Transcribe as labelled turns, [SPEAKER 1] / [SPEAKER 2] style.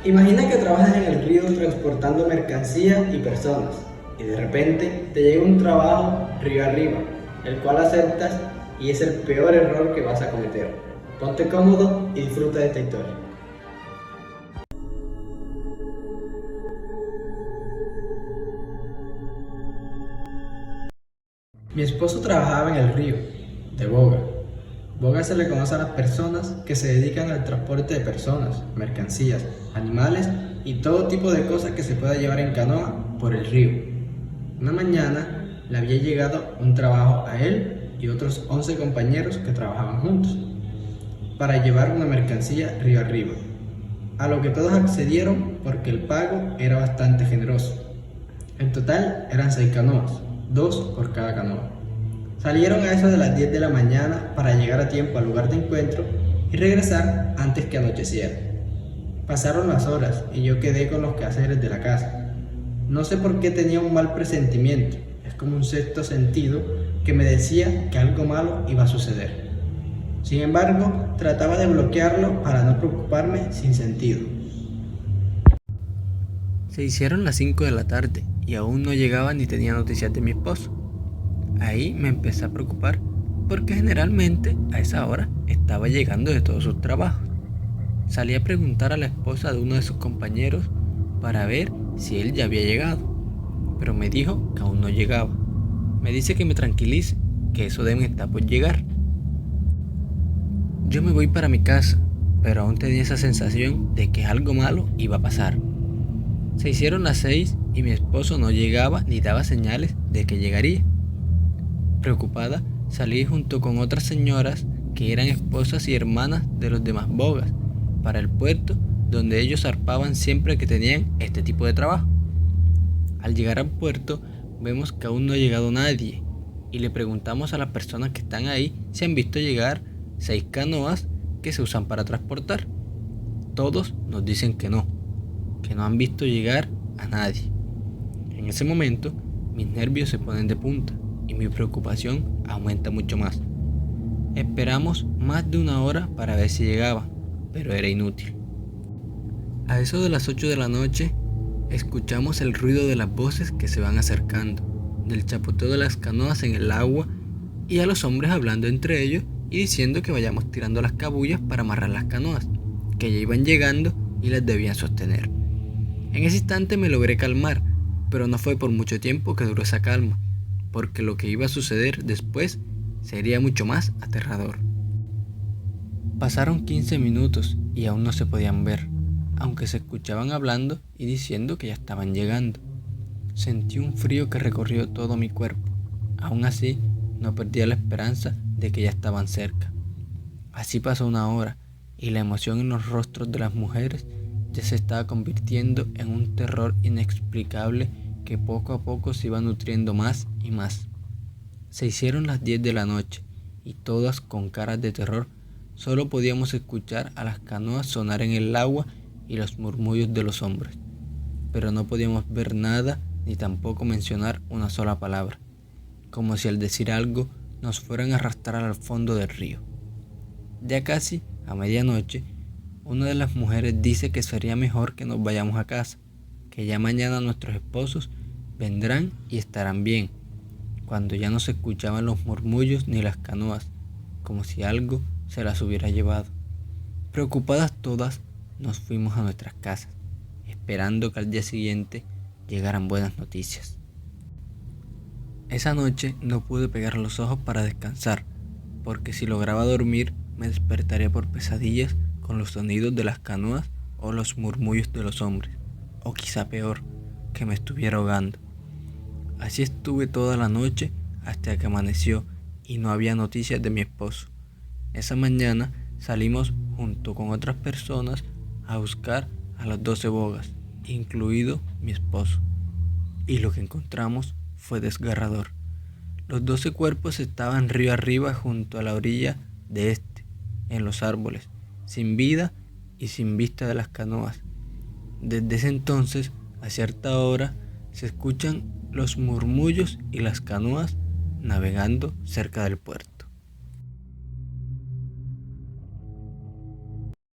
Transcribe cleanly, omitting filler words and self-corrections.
[SPEAKER 1] Imagina que trabajas en el río transportando mercancías y personas, y de repente te llega un trabajo río arriba, el cual aceptas y es el peor error que vas a cometer. Ponte cómodo y disfruta de esta historia. Mi esposo trabajaba en el río, de boga. Boga se le conoce a las personas que se dedican al transporte de personas, mercancías, animales y todo tipo de cosas que se pueda llevar en canoa por el río. Una mañana le había llegado un trabajo a él y otros 11 compañeros que trabajaban juntos para llevar una mercancía río arriba, a lo que todos accedieron porque el pago era bastante generoso. En total eran 6 canoas, 2 por cada canoa. Salieron a eso de las 10 de la mañana para llegar a tiempo al lugar de encuentro y regresar antes que anocheciera. Pasaron las horas y yo quedé con los quehaceres de la casa. No sé por qué tenía un mal presentimiento, es como un sexto sentido que me decía que algo malo iba a suceder. Sin embargo, trataba de bloquearlo para no preocuparme sin sentido.
[SPEAKER 2] Se hicieron las 5 de la tarde y aún no llegaba ni tenía noticias de mi esposo. Ahí me empecé a preocupar porque generalmente a esa hora estaba llegando de todos sus trabajos. Salí a preguntar a la esposa de uno de sus compañeros para ver si él ya había llegado, pero me dijo que aún no llegaba. Me dice que me tranquilice, que eso deben estar por llegar. Yo me voy para mi casa, pero aún tenía esa sensación de que algo malo iba a pasar. Se hicieron las 6 y mi esposo no llegaba ni daba señales de que llegaría. Preocupada, salí junto con otras señoras que eran esposas y hermanas de los demás bogas para el puerto donde ellos zarpaban siempre que tenían este tipo de trabajo. Al llegar al puerto vemos que aún no ha llegado nadie y le preguntamos a las personas que están ahí si han visto llegar 6 canoas que se usan para transportar. Todos nos dicen que no han visto llegar a nadie. En ese momento mis nervios se ponen de punta y mi preocupación aumenta mucho más. Esperamos más de una hora para ver si llegaba, pero era inútil. A eso de las 8 de la noche, escuchamos el ruido de las voces que se van acercando, del chapoteo de las canoas en el agua y a los hombres hablando entre ellos y diciendo que vayamos tirando las cabullas para amarrar las canoas, que ya iban llegando y las debían sostener. En ese instante me logré calmar, pero no fue por mucho tiempo que duró esa calma, porque lo que iba a suceder después sería mucho más aterrador. Pasaron 15 minutos y aún no se podían ver, aunque se escuchaban hablando y diciendo que ya estaban llegando. Sentí un frío que recorrió todo mi cuerpo. Aún así, no perdía la esperanza de que ya estaban cerca. Así pasó una hora y la emoción en los rostros de las mujeres ya se estaba convirtiendo en un terror inexplicable que poco a poco se iba nutriendo más y más. Se hicieron las 10 de la noche y todas con caras de terror solo podíamos escuchar a las canoas sonar en el agua y los murmullos de los hombres, pero no podíamos ver nada ni tampoco mencionar una sola palabra, como si al decir algo nos fueran a arrastrar al fondo del río. Ya casi a medianoche, una de las mujeres dice que sería mejor que nos vayamos a casa, que ya mañana nuestros esposos vendrán y estarán bien, cuando ya no se escuchaban los murmullos ni las canoas, como si algo se las hubiera llevado. Preocupadas todas, nos fuimos a nuestras casas, esperando que al día siguiente llegaran buenas noticias. Esa noche no pude pegar los ojos para descansar, porque si lograba dormir me despertaría por pesadillas con los sonidos de las canoas o los murmullos de los hombres, o quizá peor, que me estuviera ahogando. Así estuve toda la noche hasta que amaneció y no había noticias de mi esposo. Esa mañana salimos junto con otras personas a buscar a las 12 bogas, incluido mi esposo, y lo que encontramos fue desgarrador. Los 12 cuerpos estaban río arriba junto a la orilla de este, en los árboles, sin vida y sin vista de las canoas. Desde ese entonces, a cierta hora, se escuchan los murmullos y las canoas navegando cerca del puerto.